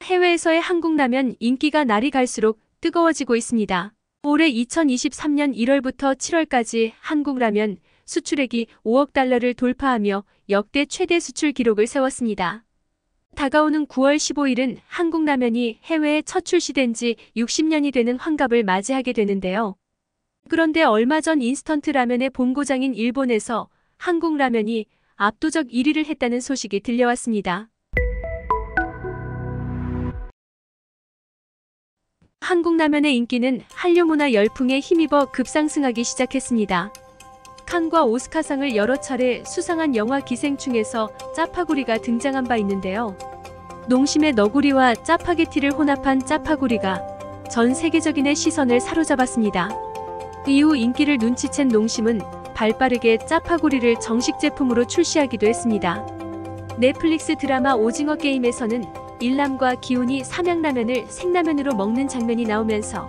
해외에서의 한국 라면 인기가 날이 갈수록 뜨거워지고 있습니다. 올해 2023년 1월부터 7월까지 한국 라면 수출액이 5억 달러를 돌파하며 역대 최대 수출 기록을 세웠습니다. 다가오는 9월 15일은 한국 라면이 해외에 첫 출시된 지 60년이 되는 환갑을 맞이하게 되는데요. 그런데 얼마 전 인스턴트 라면의 본고장인 일본에서 한국 라면이 압도적 1위를 했다는 소식이 들려왔습니다. 한국 라면의 인기는 한류 문화 열풍에 힘입어 급상승하기 시작했습니다. 칸과 오스카상을 여러 차례 수상한 영화 기생충에서 짜파구리가 등장한 바 있는데요. 농심의 너구리와 짜파게티를 혼합한 짜파구리가 전 세계적인의 시선을 사로잡았습니다. 이후 인기를 눈치챈 농심은 발빠르게 짜파구리를 정식 제품으로 출시하기도 했습니다. 넷플릭스 드라마 오징어 게임에서는 일남과 기훈이 삼양라면을 생라면으로 먹는 장면이 나오면서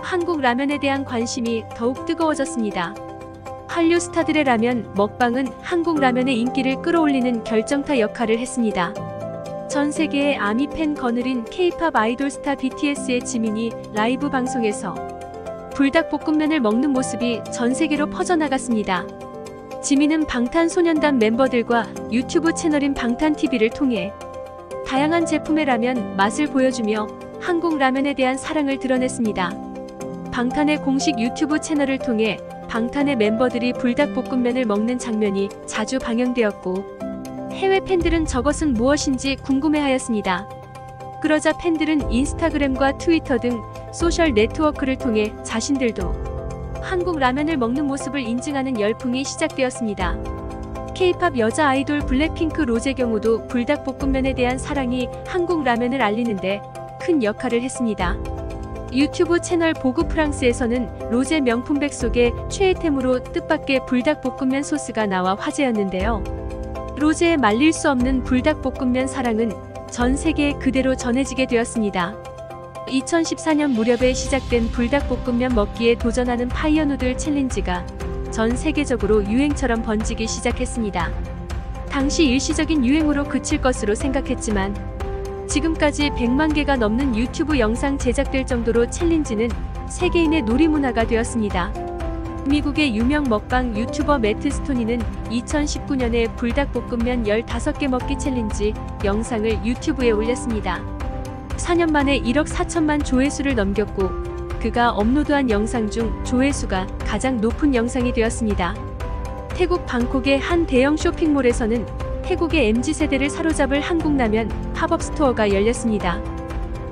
한국 라면에 대한 관심이 더욱 뜨거워졌습니다. 한류 스타들의 라면 먹방은 한국 라면의 인기를 끌어올리는 결정타 역할을 했습니다. 전 세계의 아미 팬 거느린 K-팝 아이돌 스타 BTS의 지민이 라이브 방송에서 불닭볶음면을 먹는 모습이 전 세계로 퍼져나갔습니다. 지민은 방탄소년단 멤버들과 유튜브 채널인 방탄TV를 통해 다양한 제품의 라면 맛을 보여주며 한국 라면에 대한 사랑을 드러냈습니다. 방탄의 공식 유튜브 채널을 통해 방탄의 멤버들이 불닭볶음면을 먹는 장면이 자주 방영되었고 해외 팬들은 저것은 무엇인지 궁금해하였습니다. 그러자 팬들은 인스타그램과 트위터 등 소셜 네트워크를 통해 자신들도 한국 라면을 먹는 모습을 인증하는 열풍이 시작되었습니다. K-팝 여자 아이돌 블랙핑크 로제의 경우도 불닭볶음면에 대한 사랑이 한국 라면을 알리는데 큰 역할을 했습니다. 유튜브 채널 보그 프랑스에서는 로제 명품백 속에 최애템으로 뜻밖의 불닭볶음면 소스가 나와 화제였는데요. 로제의 말릴 수 없는 불닭볶음면 사랑은 전 세계에 그대로 전해지게 되었습니다. 2014년 무렵에 시작된 불닭볶음면 먹기에 도전하는 파이어누들 챌린지가 전 세계적으로 유행처럼 번지기 시작했습니다. 당시 일시적인 유행으로 그칠 것으로 생각했지만 지금까지 100만 개가 넘는 유튜브 영상 제작될 정도로 챌린지는 세계인의 놀이문화가 되었습니다. 미국의 유명 먹방 유튜버 매트 스토니는 2019년에 불닭볶음면 15개 먹기 챌린지 영상을 유튜브에 올렸습니다. 4년 만에 1억 4천만 조회수를 넘겼고 그가 업로드한 영상 중 조회수가 가장 높은 영상이 되었습니다. 태국 방콕의 한 대형 쇼핑몰에서는 태국의 MZ세대를 사로잡을 한국 라면 팝업 스토어가 열렸습니다.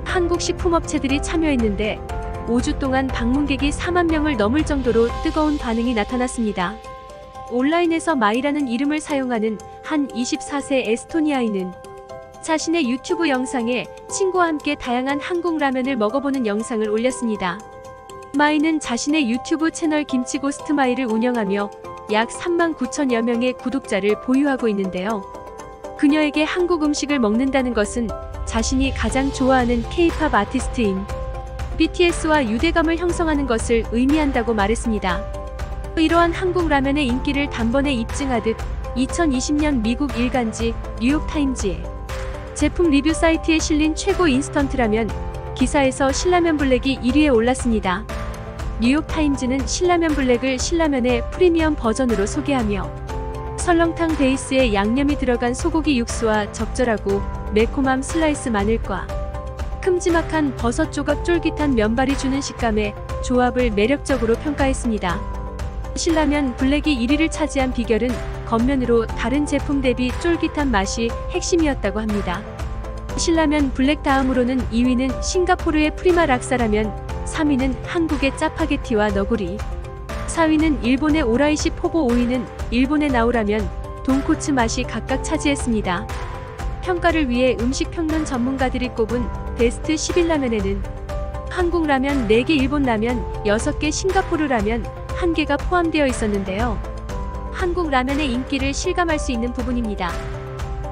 한국 식품업체들이 참여했는데 5주 동안 방문객이 4만 명을 넘을 정도로 뜨거운 반응이 나타났습니다. 온라인에서 마이라는 이름을 사용하는 한 24세 에스토니아인은 자신의 유튜브 영상에 친구와 함께 다양한 한국 라면을 먹어보는 영상을 올렸습니다. 마이는 자신의 유튜브 채널 김치고스트마이를 운영하며 약 3만 9천여 명의 구독자를 보유하고 있는데요. 그녀에게 한국 음식을 먹는다는 것은 자신이 가장 좋아하는 K-팝 아티스트인 BTS와 유대감을 형성하는 것을 의미한다고 말했습니다. 이러한 한국 라면의 인기를 단번에 입증하듯 2020년 미국 일간지 뉴욕타임즈의 제품 리뷰 사이트에 실린 최고 인스턴트 라면 기사에서 신라면 블랙이 1위에 올랐습니다. 뉴욕타임즈는 신라면 블랙을 신라면의 프리미엄 버전으로 소개하며 설렁탕 베이스에 양념이 들어간 소고기 육수와 적절하고 매콤함 슬라이스 마늘과 큼지막한 버섯 조각 쫄깃한 면발이 주는 식감의 조합을 매력적으로 평가했습니다. 신라면 블랙이 1위를 차지한 비결은 겉면으로 다른 제품 대비 쫄깃한 맛이 핵심이었다고 합니다. 신라면 블랙 다음으로는 2위는 싱가포르의 프리마 락사라면, 3위는 한국의 짜파게티와 너구리, 4위는 일본의 오라이시 포보, 5위는 일본의 나우라면, 돈코츠 맛이 각각 차지했습니다. 평가를 위해 음식평론 전문가들이 꼽은 베스트 11라면에는 한국 라면 4개, 일본 라면 6개, 싱가포르 라면 1개가 포함되어 있었는데요. 한국 라면의 인기를 실감할 수 있는 부분입니다.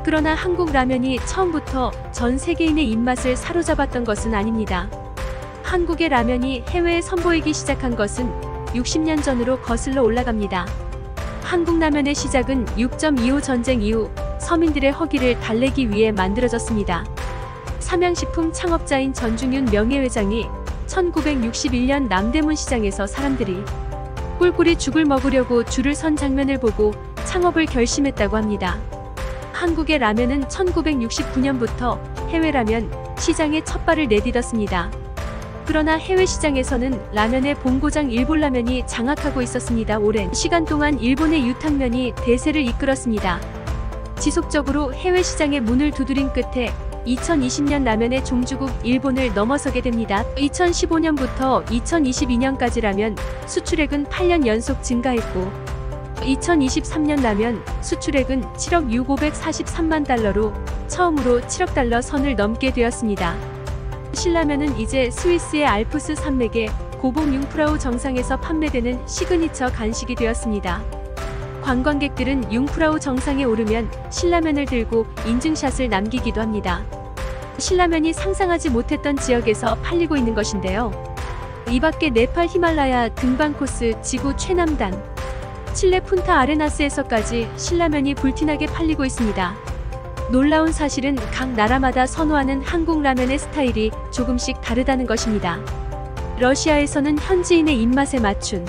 그러나 한국 라면이 처음부터 전 세계인의 입맛을 사로잡았던 것은 아닙니다. 한국의 라면이 해외에 선보이기 시작한 것은 60년 전으로 거슬러 올라갑니다. 한국 라면의 시작은 6.25 전쟁 이후 서민들의 허기를 달래기 위해 만들어졌습니다. 삼양식품 창업자인 전중윤 명예회장이 1961년 남대문 시장에서 사람들이 꿀꿀이 죽을 먹으려고 줄을 선 장면을 보고 창업을 결심했다고 합니다. 한국의 라면은 1969년부터 해외 라면 시장에 첫 발을 내딛었습니다. 그러나 해외 시장에서는 라면의 본고장 일본 라면이 장악하고 있었습니다. 오랜 시간 동안 일본의 유탕면이 대세를 이끌었습니다. 지속적으로 해외 시장의 문을 두드린 끝에 2020년 라면의 종주국 일본을 넘어서게 됩니다. 2015년부터 2022년까지 라면 수출액은 8년 연속 증가했고 2023년 라면 수출액은 7억 6,543만 달러로 처음으로 7억 달러 선을 넘게 되었습니다. 신라면은 이제 스위스의 알프스 산맥의 고봉 융프라우 정상에서 판매되는 시그니처 간식이 되었습니다. 관광객들은 융프라우 정상에 오르면 신라면을 들고 인증샷을 남기기도 합니다. 신라면이 상상하지 못했던 지역에서 팔리고 있는 것인데요. 이 밖에 네팔 히말라야 등반 코스 지구 최남단 칠레 푼타 아레나스에서까지 신라면이 불티나게 팔리고 있습니다. 놀라운 사실은 각 나라마다 선호하는 한국 라면의 스타일이 조금씩 다르다는 것입니다. 러시아에서는 현지인의 입맛에 맞춘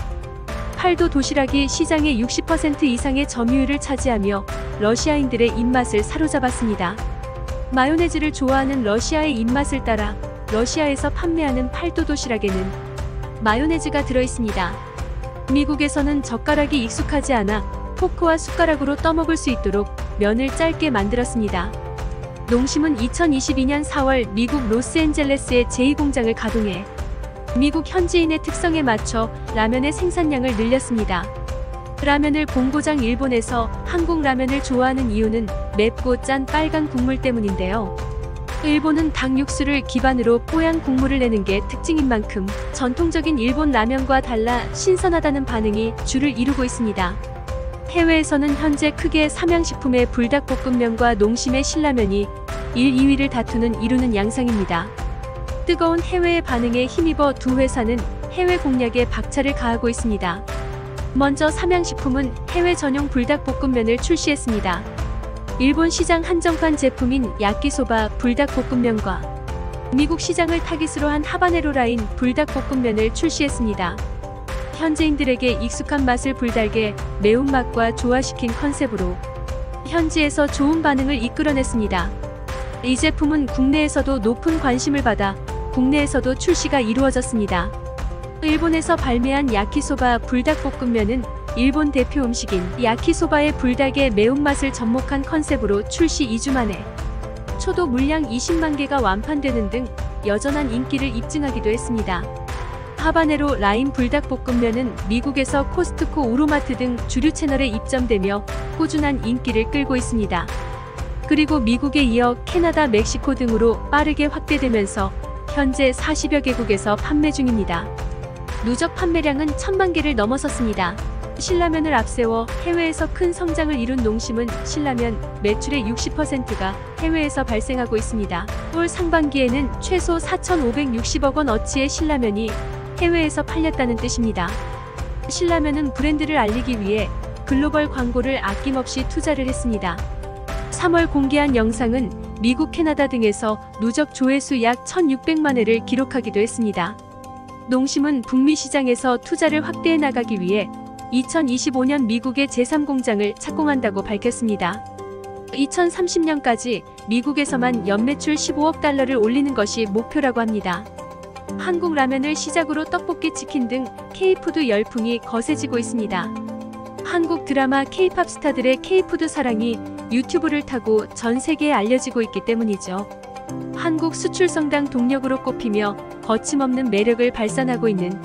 팔도 도시락이 시장의 60% 이상의 점유율을 차지하며 러시아인들의 입맛을 사로잡았습니다. 마요네즈를 좋아하는 러시아의 입맛을 따라 러시아에서 판매하는 팔도 도시락에는 마요네즈가 들어있습니다. 미국에서는 젓가락이 익숙하지 않아 포크와 숟가락으로 떠먹을 수 있도록 면을 짧게 만들었습니다. 농심은 2022년 4월 미국 로스앤젤레스의 제2공장을 가동해 미국 현지인의 특성에 맞춰 라면의 생산량을 늘렸습니다. 라면을 본고장 일본에서 한국 라면을 좋아하는 이유는 맵고 짠 빨간 국물 때문인데요. 일본은 닭 육수를 기반으로 뽀얀 국물을 내는 게 특징인 만큼 전통적인 일본 라면과 달라 신선하다는 반응이 주를 이루고 있습니다. 해외에서는 현재 크게 삼양식품의 불닭볶음면과 농심의 신라면이 1, 2위를 이루는 양상입니다. 뜨거운 해외의 반응에 힘입어 두 회사는 해외 공략에 박차를 가하고 있습니다. 먼저 삼양식품은 해외 전용 불닭볶음면을 출시했습니다. 일본 시장 한정판 제품인 야끼소바 불닭볶음면과 미국 시장을 타깃으로 한 하바네로 라인 불닭볶음면을 출시했습니다. 현지인들에게 익숙한 맛을 불닭의 매운맛과 조화시킨 컨셉으로 현지에서 좋은 반응을 이끌어냈습니다. 이 제품은 국내에서도 높은 관심을 받아 국내에서도 출시가 이루어졌습니다. 일본에서 발매한 야키소바 불닭볶음면은 일본 대표 음식인 야키소바의 불닭의 매운맛을 접목한 컨셉으로 출시 2주 만에 초도 물량 20만 개가 완판되는 등 여전한 인기를 입증하기도 했습니다. 하바네로 라인 불닭볶음면은 미국에서 코스트코, 우로마트 등 주류 채널에 입점되며 꾸준한 인기를 끌고 있습니다. 그리고 미국에 이어 캐나다, 멕시코 등으로 빠르게 확대되면서 현재 40여 개국에서 판매 중입니다. 누적 판매량은 1000만 개를 넘어섰습니다. 신라면을 앞세워 해외에서 큰 성장을 이룬 농심은 신라면 매출의 60%가 해외에서 발생하고 있습니다. 올 상반기에는 최소 4,560억 원 어치의 신라면이 해외에서 팔렸다는 뜻입니다. 신라면은 브랜드를 알리기 위해 글로벌 광고를 아낌없이 투자를 했습니다. 3월 공개한 영상은 미국, 캐나다 등에서 누적 조회수 약 1,600만 회를 기록하기도 했습니다. 농심은 북미 시장에서 투자를 확대해 나가기 위해 2025년 미국의 제3공장을 착공한다고 밝혔습니다. 2030년까지 미국에서만 연매출 15억 달러를 올리는 것이 목표라고 합니다. 한국 라면을 시작으로 떡볶이, 치킨 등 K푸드 열풍이 거세지고 있습니다. 한국 드라마 K-팝 스타들의 K푸드 사랑이 유튜브를 타고 전 세계에 알려지고 있기 때문이죠. 한국 수출 성당 동력으로 꼽히며 거침없는 매력을 발산하고 있는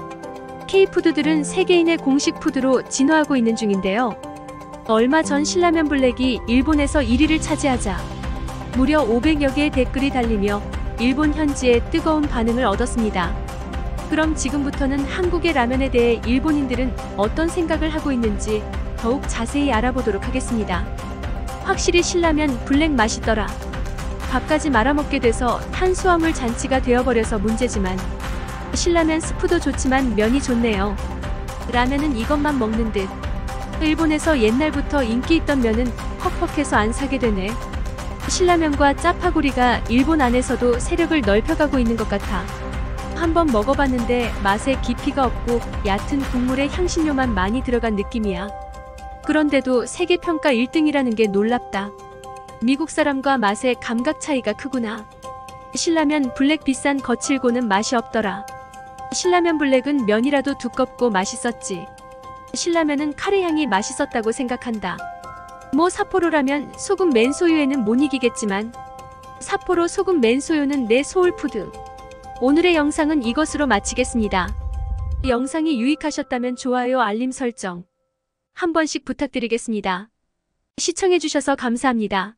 K푸드들은 세계인의 공식 푸드로 진화하고 있는 중인데요. 얼마 전 신라면 블랙이 일본에서 1위를 차지하자 무려 500여 개의 댓글이 달리며 일본 현지에 뜨거운 반응을 얻었습니다. 그럼 지금부터는 한국의 라면에 대해 일본인들은 어떤 생각을 하고 있는지 더욱 자세히 알아보도록 하겠습니다. 확실히 신라면 블랙 맛있더라. 밥까지 말아먹게 돼서 탄수화물 잔치가 되어버려서 문제지만 신라면 스프도 좋지만 면이 좋네요. 라면은 이것만 먹는 듯. 일본에서 옛날부터 인기 있던 면은 퍽퍽해서 안 사게 되네. 신라면과 짜파구리가 일본 안에서도 세력을 넓혀가고 있는 것 같아. 한번 먹어봤는데 맛에 깊이가 없고 얕은 국물에 향신료만 많이 들어간 느낌이야. 그런데도 세계 평가 1등이라는 게 놀랍다. 미국 사람과 맛의 감각 차이가 크구나. 신라면 블랙 비싼 거칠고는 맛이 없더라. 신라면 블랙은 면이라도 두껍고 맛있었지. 신라면은 카레 향이 맛있었다고 생각한다. 뭐 삿포로라면 소금 맨소유에는 못 이기겠지만 삿포로 소금 맨소유는 내 소울푸드. 오늘의 영상은 이것으로 마치겠습니다. 영상이 유익하셨다면 좋아요, 알림 설정 한 번씩 부탁드리겠습니다. 시청해주셔서 감사합니다.